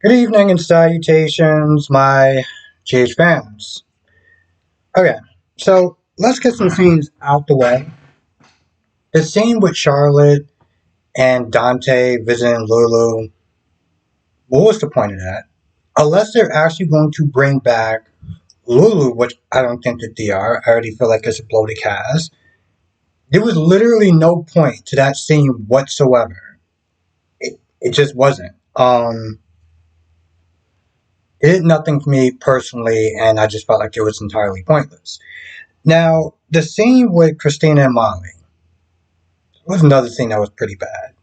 Good evening and salutations, my GH fans. Okay, so let's get some scenes out the way. The scene with Charlotte and Dante visiting Lulu, what was the point of that? Unless they're actually going to bring back Lulu, which I don't think that they are, I already feel like it's a bloated cast. There was literally no point to that scene whatsoever. It just wasn't. It did nothing for me personally, and I just felt like it was entirely pointless. Now, the scene with Christina and Molly was another scene that was pretty bad.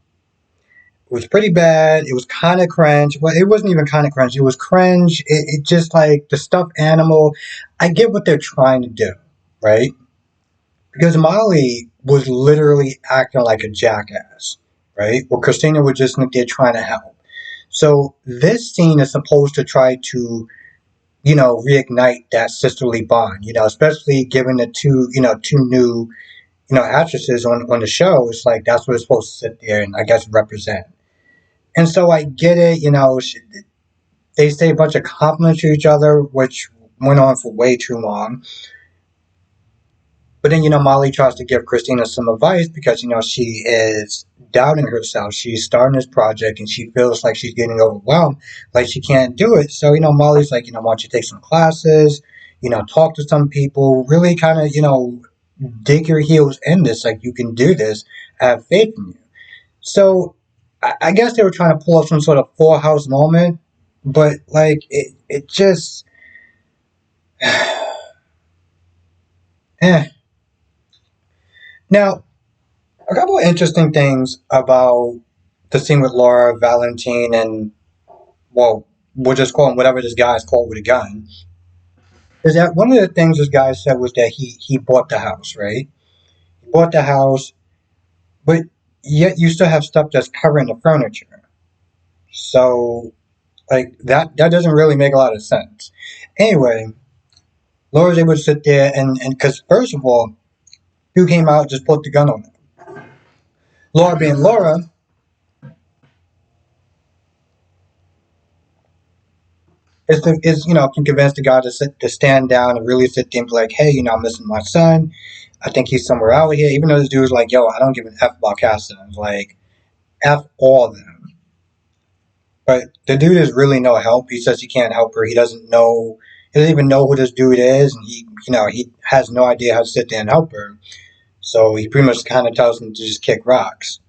It was pretty bad. It was kind of cringe. Well, it wasn't even kind of cringe. It was cringe. It just like the stuffed animal. I get what they're trying to do, right? Because Molly was literally acting like a jackass, right? Well, Christina was just there trying to help. So this scene is supposed to try to reignite that sisterly bond, especially given the two new, actresses on the show. It's like that's what it's supposed to sit there and I guess represent. And so I get it, they say a bunch of compliments to each other, which went on for way too long. But then, Molly tries to give Christina some advice because, she is doubting herself. She's starting this project and she feels like she's getting overwhelmed, like she can't do it. So, Molly's like, why don't you take some classes, talk to some people, really kind of, dig your heels in this. Like, you can do this, have faith in you. So, I guess they were trying to pull off some sort of full house moment, but like, it just, eh. Now, a couple of interesting things about the scene with Laura, Valentine, and, well, we'll just call him whatever this guy is called with a gun, is that one of the things this guy said was that he bought the house, right? He bought the house, but yet you still have stuff that's covering the furniture. So, like, that doesn't really make a lot of sense. Anyway, Laura's able to sit there and because, first of all, who came out and just put the gun on him? Laura being Laura, is can convince the guy to stand down and really sit there and be like, hey, I'm missing my son. I think he's somewhere out here. Even though this dude's like, yo, I don't give an F about Cassidy. Like, F all of them. But the dude is really no help. He says he can't help her. He doesn't know. He doesn't even know who this dude is, and he has no idea how to sit there and help her. So he pretty much kind of tells him to just kick rocks.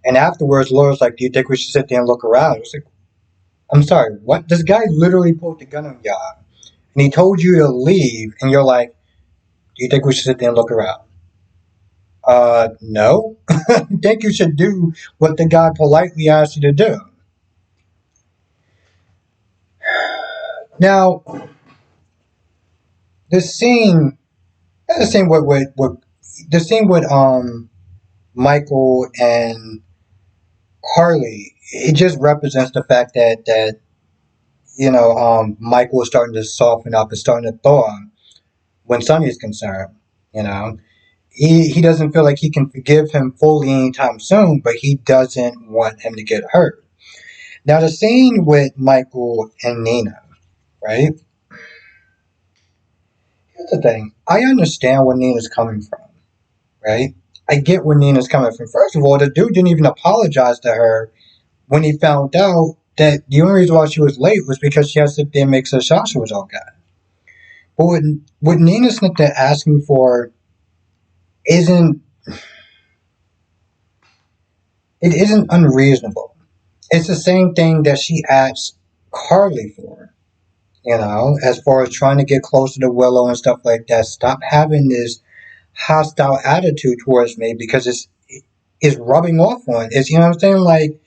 And afterwards, Laura's like, "Do you think we should sit there and look around?" I was like, "I'm sorry, what?" This guy literally pulled the gun on y'all, and he told you to leave, and you're like, "Do you think we should sit there and look around?" No. I think you should do what the guy politely asked you to do. Now, the scene, the scene with the scene with Michael and Carly, it just represents the fact that Michael is starting to soften up and starting to thaw when Sonny's concerned. You know, he doesn't feel like he can forgive him fully anytime soon, but he doesn't want him to get hurt. Now, the scene with Michael and Nina, right? Here's the thing. I understand where Nina's coming from, right? I get where Nina's coming from. First of all, the dude didn't even apologize to her when he found out that the only reason why she was late was because she had to sit there and make sure Sasha was okay. But what Nina's sitting there asking for isn't it isn't unreasonable. It's the same thing that she asks Carly for, as far as trying to get closer to Willow and stuff like that. Stop having this hostile attitude towards me because it's rubbing off on it's what I'm saying, like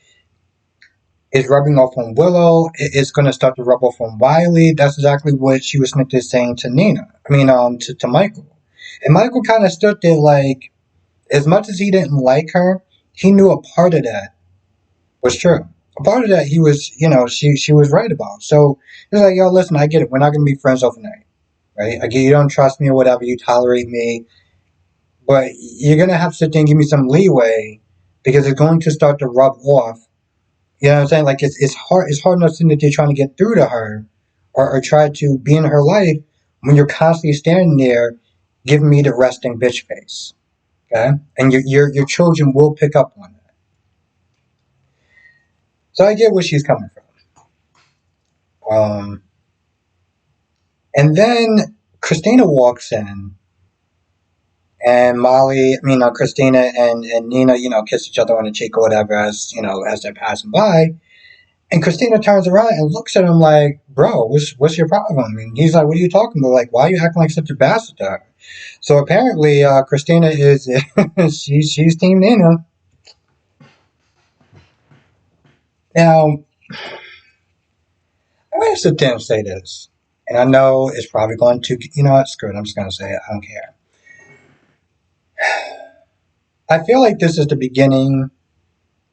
it's rubbing off on Willow. It's going to start to rub off on Wiley. That's exactly what she was saying to Nina. I mean, to Michael. And Michael kind of stood there like, as much as he didn't like her, he knew a part of that was true. A part of that he was, she was right about. So it's like, yo, listen, I get it. We're not going to be friends overnight, right? I get you don't trust me or whatever. You tolerate me, but you're going to have to sit there and give me some leeway because it's going to start to rub off, You know what I'm saying? Like it's hard enough that they're trying to get through to her, or try to be in her life when you're constantly standing there, giving me the resting bitch face. Okay, and your children will pick up on that. So I get where she's coming from. And then Christina walks in, and Christina and Nina, kiss each other on the cheek or whatever as they're passing by. And Christina turns around and looks at him like, bro, what's your problem? And he's like, what are you talking about? Like, why are you acting like such a bastard to her? So apparently, Christina is, she's Team Nina. Now, I'm going to sit there and say this. And I know it's probably going to, screw it. I'm just going to say it. I don't care. I feel like this is the beginning.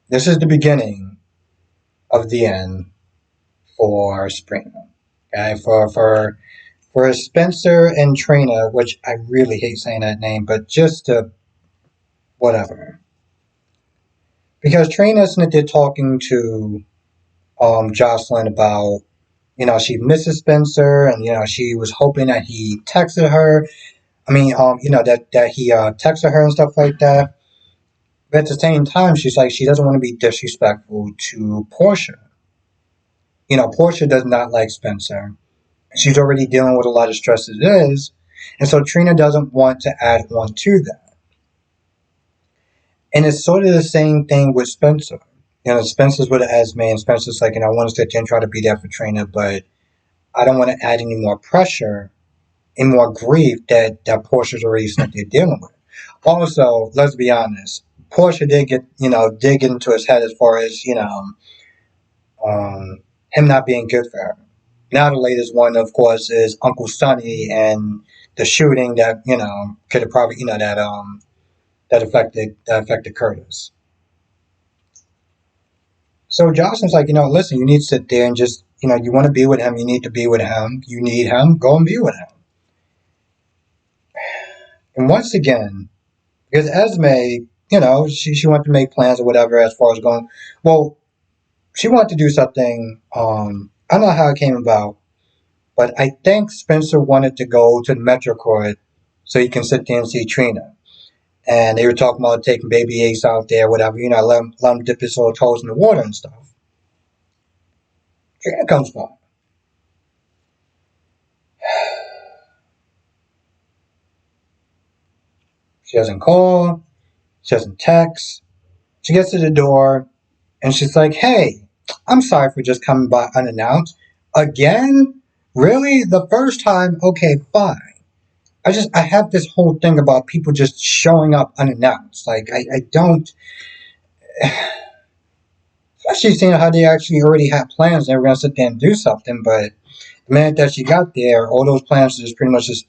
This is the beginning of the end for Sabrina. Okay, for Spencer and Trina, which I really hate saying that name, but just to whatever. Because Trina's not there talking to Jocelyn about, she misses Spencer, and she was hoping that he texted her. That he texted her and stuff like that. But at the same time, she's like, she doesn't want to be disrespectful to Portia. Portia does not like Spencer. She's already dealing with a lot of stress as it is. And so Trina doesn't want to add on to that. And it's sort of the same thing with Spencer. Spencer's with Esme, and Spencer's like, I want to sit there and try to be there for Trina, but I don't want to add any more pressure and more grief that Portia's already sitting there dealing with. Also, let's be honest, Portia did get into his head as far as, him not being good for her. Now the latest one, of course, is Uncle Sonny and the shooting that could have probably that affected Curtis. So Jocelyn's like, listen, you need to sit there and just you want to be with him, you need to be with him, you need him, go and be with him. And once again, because Esme, she wanted to make plans or whatever as far as going. Well, she wanted to do something. I don't know how it came about, but I think Spencer wanted to go to the Metro Court so he can sit there and see Trina. And they were talking about taking baby Ace out there, whatever, let him dip his little toes in the water and stuff. Trina comes by. She doesn't call. She doesn't text. She gets to the door, and she's like, hey, I'm sorry for just coming by unannounced. Again? Really? The first time? Okay, fine. I have this whole thing about people just showing up unannounced. Like, I don't, especially seeing how they actually already had plans and they were going to sit there and do something, but the minute that she got there, all those plans just pretty much just,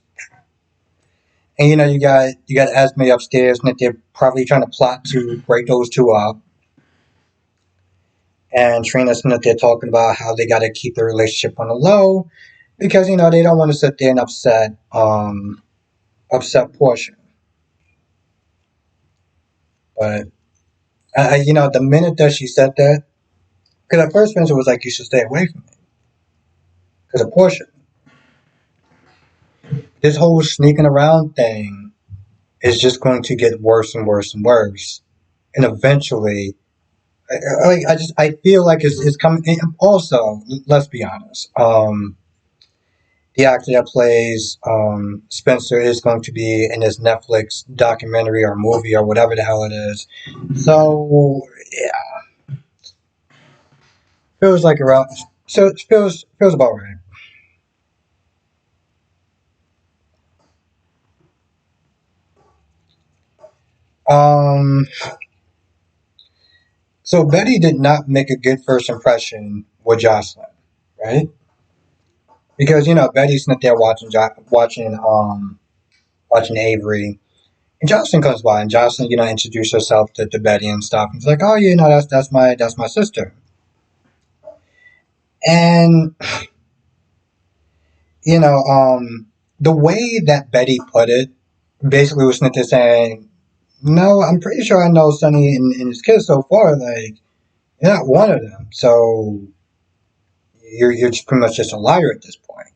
and you got Esme upstairs, and they're probably trying to plot to break those two up. And Trina's not there talking about how they got to keep the relationship on the low because they don't want to sit there and upset Portia. But the minute that she said that, because at first Spencer was like, "You should stay away from me," because of Portia. This whole sneaking around thing is just going to get worse and worse and worse, and eventually, I feel like it's coming. Also, let's be honest. The actor that plays Spencer is going to be in this Netflix documentary or movie or whatever the hell it is. So yeah, feels like around. So it feels about right. Um, so Betty did not make a good first impression with Jocelyn, right? Because Betty's not there watching Avery. And Jocelyn comes by, and Jocelyn, introduced herself to Betty and stuff. And it's like, oh, that's my sister. And the way that Betty put it basically was saying, no, I'm pretty sure I know Sonny and his kids so far. Like, You're not one of them. So you're just pretty much just a liar at this point.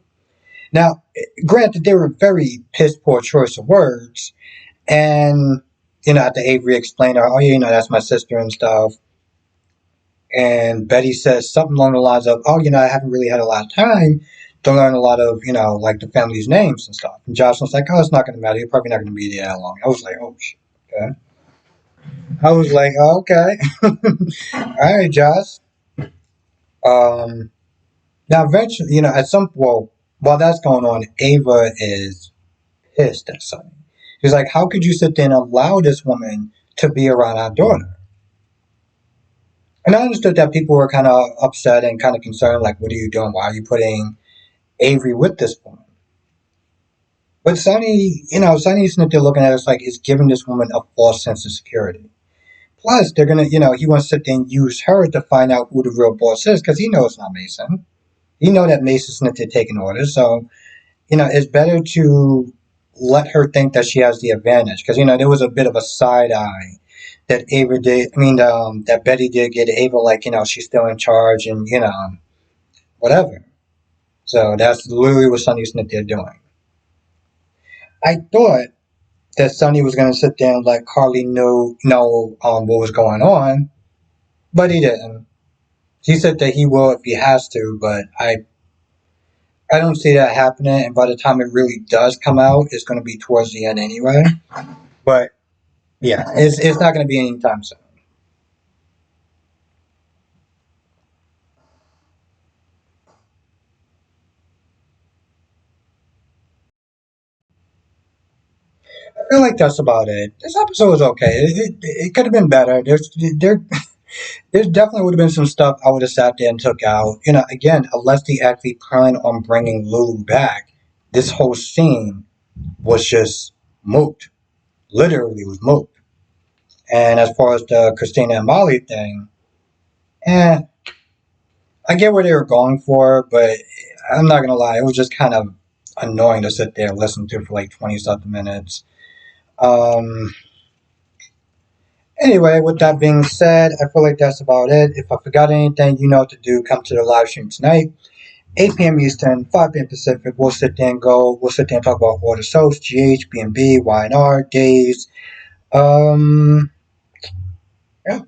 Now, granted, they were very piss poor choice of words, and after Avery explained, oh yeah, that's my sister and stuff, and Betty says something along the lines of, oh, I haven't really had a lot of time to learn a lot of, like the family's names and stuff. And Jocelyn's like, oh, it's not going to matter. You're probably not going to be there that long. I was like, oh shit. Okay. I was like, oh, okay, all right, Josh. Um, Now, eventually, at some well, while that's going on, Ava is pissed at Sonny. She's like, "How could you sit there and allow this woman to be around our daughter?" And I understood that people were kind of upset and kind of concerned, like, "What are you doing? Why are you putting Avery with this woman?" But Sonny, Sonny's sitting there looking at us like it's giving this woman a false sense of security. Plus, they're gonna, he wants to sit there and use her to find out who the real boss is because he knows it's not Mason. He know that Mason's sitting there taking orders, so it's better to let her think that she has the advantage because there was a bit of a side eye that Ava did. I mean, that Betty did get Ava, like she's still in charge and whatever. So that's literally what Sonny Smith they're doing. I thought that Sonny was gonna sit there and let Carly know what was going on, but he didn't. He said that he will if he has to, but I don't see that happening. And by the time it really does come out, it's going to be towards the end anyway. But yeah, it's not going to be anytime soon. I feel like that's about it. This episode was okay. It could have been better. There definitely would have been some stuff I would have sat there and took out. Again, unless they actually plan on bringing Lulu back, this whole scene was just moot. Literally was moot. And as far as the Christina and Molly thing, eh, I get where they were going for, but I'm not gonna lie, it was just kind of annoying to sit there and listen to for like 20 something minutes. Um, anyway, with that being said, I feel like that's about it. If I forgot anything, you know what to do. Come to the live stream tonight, 8 p.m. Eastern, 5 p.m. Pacific. We'll sit there and go. We'll sit there and talk about all the soaps, GH, B&B, YNR, Days. Um, yeah.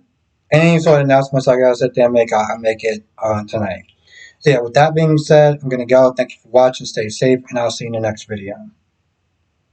Any sort of announcements I gotta sit there and make, I'll make it tonight. So yeah, with that being said, I'm gonna go. Thank you for watching. Stay safe, and I'll see you in the next video.